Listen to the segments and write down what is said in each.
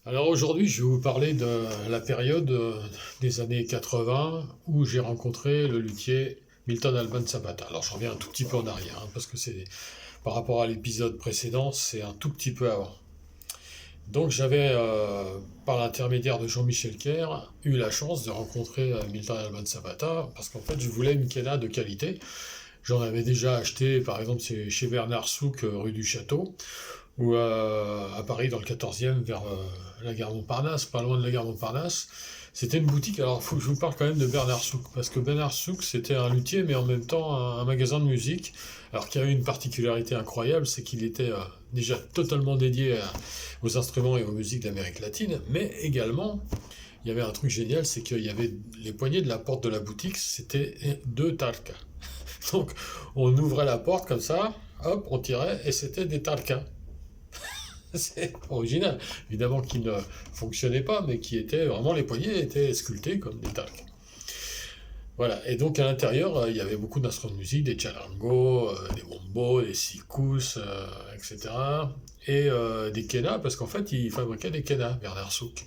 Alors aujourd'hui, je vais vous parler de la période des années 80 où j'ai rencontré le luthier Milton Alban Zapata. Alors je reviens un tout petit peu en arrière, parce que c'est par rapport à l'épisode précédent, c'est un tout petit peu avant. Donc j'avais, par l'intermédiaire de Jean-Michel Kerr, eu la chance de rencontrer Milton Alban Zapata parce qu'en fait je voulais une Kena de qualité. J'en avais déjà acheté par exemple chez Bernard Souk, rue du Château, ou à Paris dans le 14e vers la gare Montparnasse, pas loin de la gare Montparnasse. C'était une boutique, alors il faut que je vous parle quand même de Bernard Souk, parce que Bernard Souk c'était un luthier mais en même temps un magasin de musique, alors qui a eu une particularité incroyable, c'est qu'il était déjà totalement dédié aux instruments et aux musiques d'Amérique latine, mais également il y avait un truc génial, c'est qu'il y avait les poignées de la porte de la boutique, c'était deux talcas. Donc on ouvrait la porte comme ça, hop, on tirait et c'était des talcas. C'est original, évidemment qui ne fonctionnait pas, mais qui était vraiment, les poignées étaient sculptés comme des talcs. Voilà, et donc à l'intérieur, il y avait beaucoup d'instruments de musique, des charangos, des bombos, des sikus, etc. Et des kenas, parce qu'en fait, il fabriquait des kenas, Bernard Souk.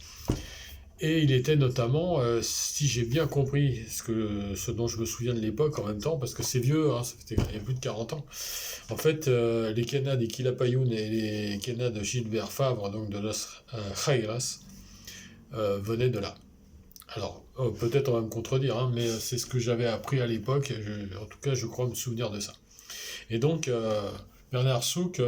Et il était notamment, si j'ai bien compris ce dont je me souviens de l'époque en même temps, parce que c'est vieux, il y a plus de 40 ans, en fait, les kenas des Quilapayún et les kenas de Gilbert Favre, donc de Los Jairas, venaient de là. Alors, peut-être on va me contredire, mais c'est ce que j'avais appris à l'époque, et en tout cas je crois me souvenir de ça. Et donc, Bernard Souk,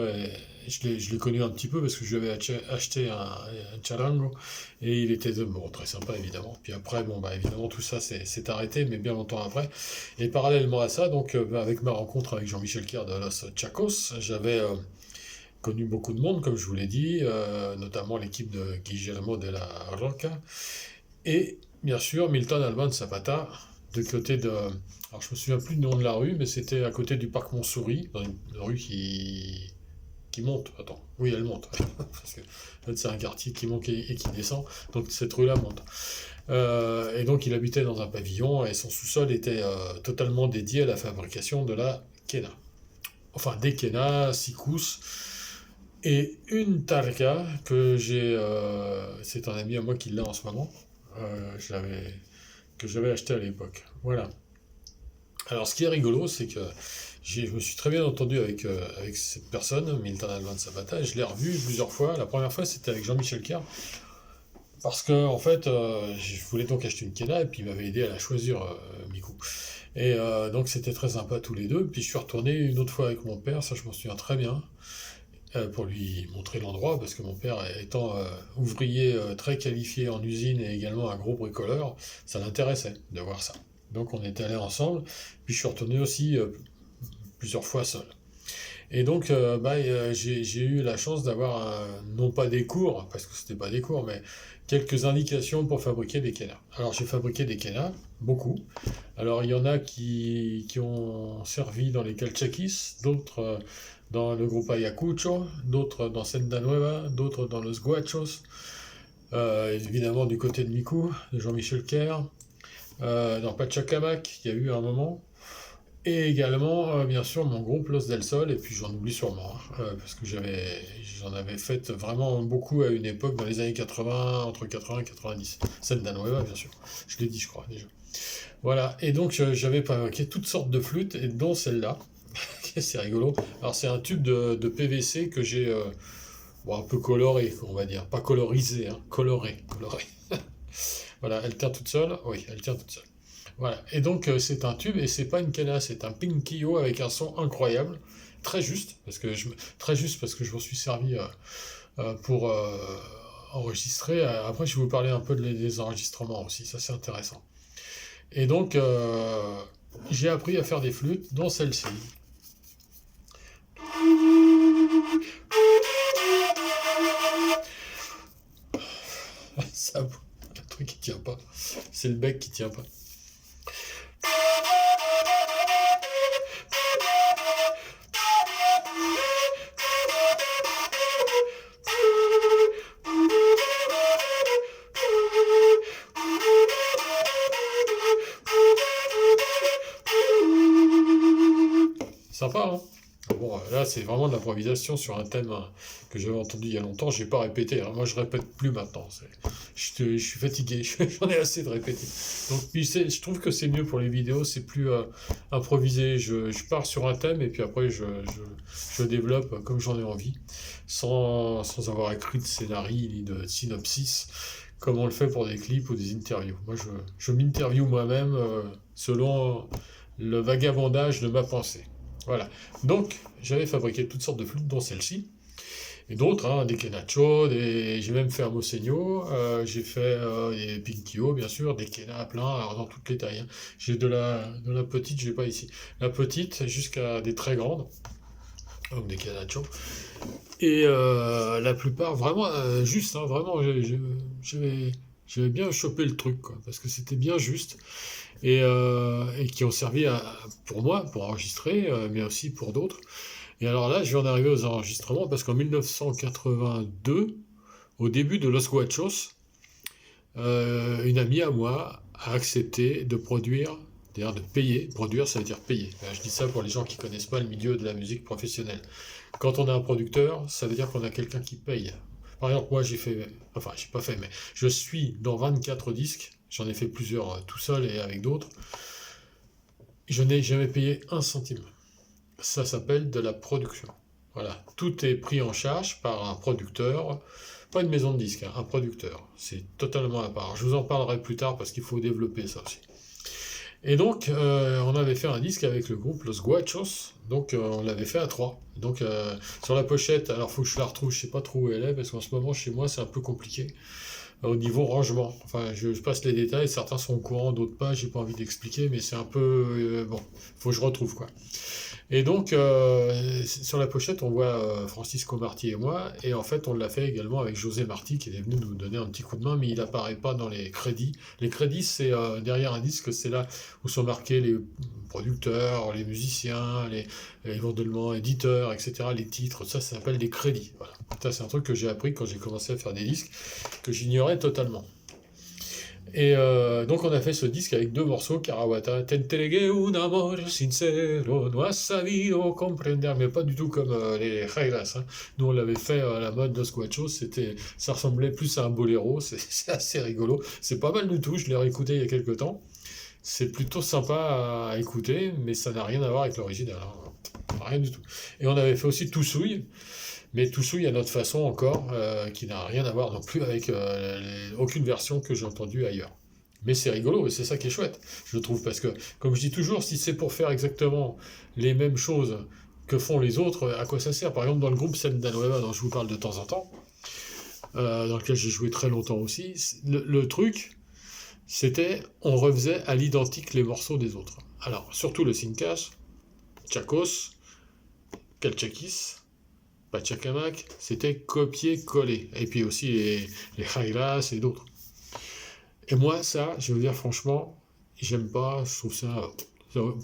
je l'ai connu un petit peu parce que je lui avais acheté un charango et il était bon, très sympa évidemment. Puis après, bon, bah, évidemment, tout ça s'est arrêté, mais bien longtemps après. Et parallèlement à ça, donc, avec ma rencontre avec Jean-Michel Kerr de Los Chacos, j'avais connu beaucoup de monde, comme je vous l'ai dit, notamment l'équipe de Guillermo de la Roca et bien sûr Milton Alban Zapata, de côté de. Alors je me souviens plus du nom de la rue, mais c'était à côté du parc Montsouris, dans une rue qui monte. Attends, oui, elle monte. Parce que en fait, c'est un quartier qui monte et qui descend, donc cette rue-là monte. Et donc il habitait dans un pavillon et son sous-sol était totalement dédié à la fabrication de la Kena. Enfin, des Kena, sikus, et une Tarka que j'ai. C'est un ami à moi qui l'a en ce moment. Que j'avais acheté à l'époque. Voilà. Alors, ce qui est rigolo, c'est que je me suis très bien entendu avec cette personne, Milton Alban Zapata, et je l'ai revu plusieurs fois. La première fois, c'était avec Jean-Michel Kerr, parce que, en fait, je voulais donc acheter une Kena, et puis il m'avait aidé à la choisir, Miku. Et donc, c'était très sympa tous les deux. Puis, je suis retourné une autre fois avec mon père, ça, je m'en souviens très bien, pour lui montrer l'endroit, parce que mon père étant ouvrier très qualifié en usine et également un gros bricoleur, ça l'intéressait de voir ça. Donc on est allés ensemble, puis je suis retourné aussi plusieurs fois seul. Et donc j'ai eu la chance d'avoir, non pas des cours, parce que c'était pas des cours, mais quelques indications pour fabriquer des kenas. Alors j'ai fabriqué des kenas, beaucoup. Alors il y en a qui ont servi dans les calchaquis, d'autres dans le groupe Ayacucho, d'autres dans Senda Nueva, d'autres dans Los Guachos, évidemment du côté de Miku, de Jean-Michel Kerr, dans Pachacamac, il y a eu un moment, et également, bien sûr, mon groupe Los del Sol, et puis j'en oublie sûrement, parce que j'en avais fait vraiment beaucoup à une époque, dans les années 80, entre 80 et 90. Senda Nueva, bien sûr, je l'ai dit, je crois, déjà. Voilà, et donc j'avais fabriqué toutes sortes de flûtes, et dont celle-là. C'est rigolo. Alors c'est un tube de PVC que j'ai un peu coloré, on va dire. Pas colorisé, coloré. Voilà, elle tient toute seule. Oui, elle tient toute seule. Voilà, et donc c'est un tube et c'est pas une Kena, c'est un Pinkio avec un son incroyable, très juste parce que je m'en suis servi pour enregistrer. Après, je vais vous parler un peu des enregistrements aussi, ça c'est intéressant. Et donc j'ai appris à faire des flûtes, dont celle-ci. Ça, le truc qui tient pas. C'est le bec qui tient pas. Sympa, hein? Bon, là, c'est vraiment de l'improvisation sur un thème que j'avais entendu il y a longtemps. J'ai pas répété, hein. Moi, je répète plus maintenant. Je suis fatigué. J'en ai assez de répéter. Donc, puis je trouve que c'est mieux pour les vidéos. C'est plus improvisé. Je pars sur un thème et puis après, je développe comme j'en ai envie, sans avoir écrit de scénario ni de synopsis, comme on le fait pour des clips ou des interviews. Moi, je m'interviewe moi-même selon le vagabondage de ma pensée. Voilà. Donc, j'avais fabriqué toutes sortes de flûtes, dont celle-ci, et d'autres, hein, des Kenacho, j'ai même fait un Mosegno, j'ai fait des Pinkio, bien sûr, des Kena plein, alors dans toutes les tailles, hein. J'ai de la petite, je l'ai pas ici, la petite jusqu'à des très grandes, donc des Kenacho, et la plupart vraiment juste, hein, vraiment, j'avais j'avais bien chopé le truc, quoi, parce que c'était bien juste et qui ont servi pour moi, pour enregistrer, mais aussi pour d'autres. Et alors là, je vais en arriver aux enregistrements parce qu'en 1982, au début de Los Guachos, une amie à moi a accepté de produire, c'est-à-dire de payer. Produire, ça veut dire payer. Je dis ça pour les gens qui connaissent pas le milieu de la musique professionnelle. Quand on a un producteur, ça veut dire qu'on a quelqu'un qui paye. Par exemple, moi j'ai fait, enfin j'ai pas fait, mais je suis dans 24 disques, j'en ai fait plusieurs tout seul et avec d'autres. Je n'ai jamais payé un centime. Ça s'appelle de la production. Voilà, tout est pris en charge par un producteur, pas une maison de disques, hein, un producteur. C'est totalement à part. Je vous en parlerai plus tard parce qu'il faut développer ça aussi. Et donc, on avait fait un disque avec le groupe Los Guachos, donc on l'avait fait à trois. Donc, sur la pochette, alors faut que je la retrouve, je sais pas trop où elle est, parce qu'en ce moment, chez moi, c'est un peu compliqué au niveau rangement. Enfin, je passe les détails, certains sont au courant, d'autres pas, j'ai pas envie d'expliquer, mais c'est un peu... bon, faut que je retrouve, quoi. Et donc, sur la pochette, on voit Francisco Marty et moi, et en fait, on l'a fait également avec José Marty, qui est venu nous donner un petit coup de main, mais il apparaît pas dans les crédits. Les crédits, c'est derrière un disque, c'est là où sont marqués les producteurs, les musiciens, éventuellement éditeurs, etc., les titres, ça s'appelle des crédits. Voilà. Ça, c'est un truc que j'ai appris quand j'ai commencé à faire des disques, que j'ignorais totalement. Et donc on a fait ce disque avec deux morceaux, Carawata, T'entregué un amor sincero, no has sabido comprender, mais pas du tout comme les Jairas, hein. Nous on l'avait fait à la mode Los Guachos, ça ressemblait plus à un boléro, c'est assez rigolo, c'est pas mal du tout, je l'ai réécouté il y a quelques temps, c'est plutôt sympa à écouter, mais ça n'a rien à voir avec l'original, hein. Rien du tout. Et on avait fait aussi Toussouille, mais Toussouille à notre façon encore, qui n'a rien à voir non plus avec aucune version que j'ai entendue ailleurs. Mais c'est rigolo et c'est ça qui est chouette, je trouve, parce que, comme je dis toujours, si c'est pour faire exactement les mêmes choses que font les autres, à quoi ça sert? Par exemple, dans le groupe Senda Nueva, dont je vous parle de temps en temps, dans lequel j'ai joué très longtemps aussi, le truc, c'était, on refaisait à l'identique les morceaux des autres. Alors, surtout le Sincash, Chacos, Calchakis, Pachacamac, c'était copier-coller. Et puis aussi les Jairas et d'autres. Et moi, ça, je veux dire franchement, j'aime pas, je trouve ça...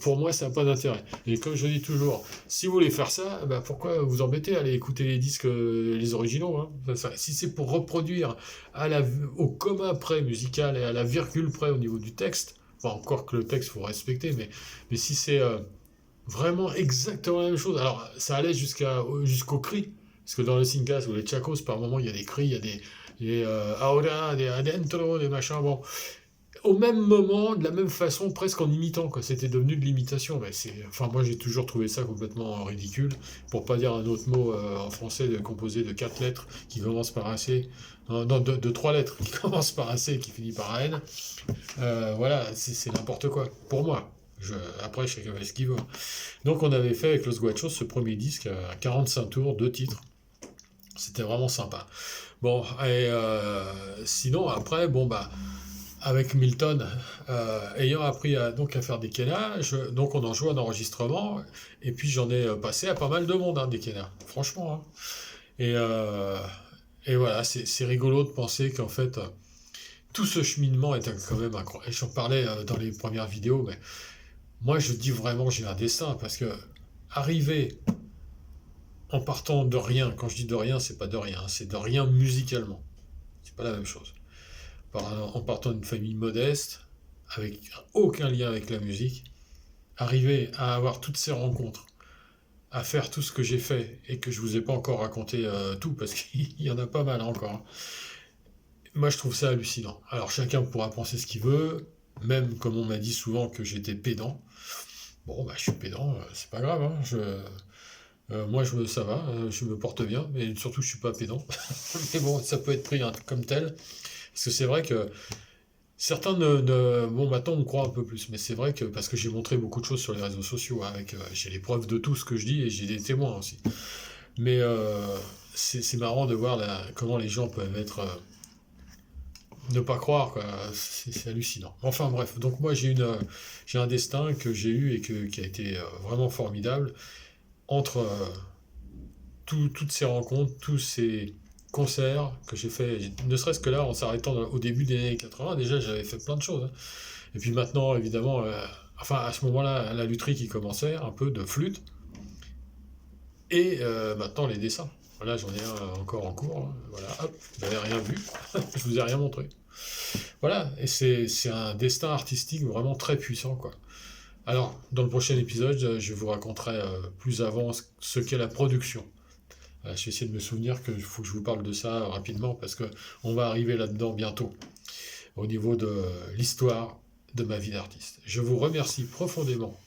Pour moi, ça n'a pas d'intérêt. Et comme je dis toujours, si vous voulez faire ça, bah pourquoi vous embêter à aller écouter les disques, les originaux, hein. Enfin, si c'est pour reproduire au commun près musical et à la virgule près au niveau du texte, enfin, encore que le texte, il faut respecter, mais si c'est vraiment exactement la même chose. Alors, ça allait jusqu'au cri. Parce que dans le Singas ou les Chacos, par moment, il y a des cris, il y a des ahora, des adentro, des machins. Bon, au même moment, de la même façon, presque en imitant, quoi. C'était devenu de l'imitation. Mais enfin, moi, j'ai toujours trouvé ça complètement ridicule. Pour pas dire un autre mot en français composé de 4 lettres qui commence par un C. Non, de 3 lettres qui commencent par un C et qui finit par un N. Voilà, c'est n'importe quoi. Pour moi. Après, chacun fait ce qu'il veut. Donc, on avait fait avec Los Guachos ce premier disque à 45 tours, 2 titres. C'était vraiment sympa. Bon, et sinon, après, bon, bah, avec Milton, ayant appris donc à faire des Kena, donc on en joue un enregistrement, et puis j'en ai passé à pas mal de monde, hein, des Kena, franchement, hein. Et, euh, et voilà, c'est rigolo de penser qu'en fait, tout ce cheminement est quand même incroyable. J'en parlais dans les premières vidéos, mais moi, je dis vraiment, j'ai un destin, parce que arriver en partant de rien, quand je dis de rien, c'est pas de rien, c'est de rien musicalement. C'est pas la même chose. En partant d'une famille modeste, avec aucun lien avec la musique, arriver à avoir toutes ces rencontres, à faire tout ce que j'ai fait et que je vous ai pas encore raconté tout parce qu'il y en a pas mal encore, hein. Moi, je trouve ça hallucinant. Alors, chacun pourra penser ce qu'il veut, même comme on m'a dit souvent que j'étais pédant. Bon, bah, je suis pédant, c'est pas grave, hein. Moi, ça va, je me porte bien, mais surtout, je suis pas pédant. Mais bon, ça peut être pris hein, comme tel. Parce que c'est vrai que certains bon, maintenant, on me croit un peu plus, mais c'est vrai que, parce que j'ai montré beaucoup de choses sur les réseaux sociaux, hein, j'ai les preuves de tout ce que je dis et j'ai des témoins aussi. Mais c'est marrant de voir comment les gens peuvent être ne pas croire, quoi. C'est hallucinant. Enfin bref, donc moi j'ai un destin que j'ai eu et qui a été vraiment formidable entre toutes ces rencontres, tous ces concerts que j'ai fait, ne serait-ce que là en s'arrêtant au début des années 80, déjà j'avais fait plein de choses, hein. Et puis maintenant évidemment, enfin à ce moment-là, la lutherie qui commençait, un peu de flûte, et maintenant les dessins. Voilà, j'en ai un encore en cours, hein. Voilà, hop, vous n'avez rien vu, je vous ai rien montré. Voilà, et c'est un destin artistique vraiment très puissant, quoi. Alors, dans le prochain épisode, je vous raconterai plus avant ce qu'est la production. Je vais essayer de me souvenir qu'il faut que je vous parle de ça rapidement, parce que on va arriver là-dedans bientôt, au niveau de l'histoire de ma vie d'artiste. Je vous remercie profondément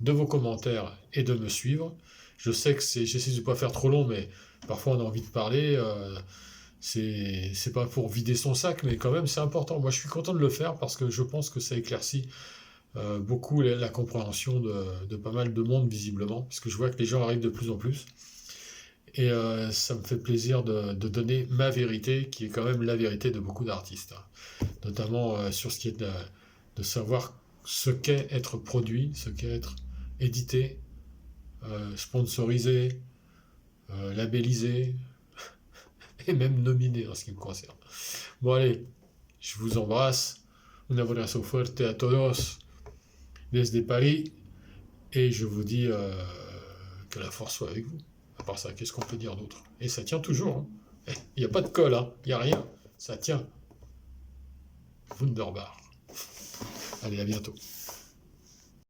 de vos commentaires et de me suivre. Je sais que j'essaie de ne pas faire trop long, mais parfois on a envie de parler. C'est pas pour vider son sac, mais quand même c'est important. Moi je suis content de le faire parce que je pense que ça éclaircit beaucoup la compréhension de pas mal de monde visiblement, parce que je vois que les gens arrivent de plus en plus. Et ça me fait plaisir de donner ma vérité, qui est quand même la vérité de beaucoup d'artistes, hein. Notamment sur ce qui est de savoir ce qu'est être produit, ce qu'est être édité, sponsorisé, labellisé, et même nominé en ce qui me concerne. Bon allez, je vous embrasse. Un abrazo fuerte a todos desde Paris. Et je vous dis que la force soit avec vous. À part ça, qu'est-ce qu'on peut dire d'autre? Et ça tient toujours, hein. Il n'y a pas de colle, hein. Il n'y a rien. Ça tient. Wunderbar. Allez, à bientôt.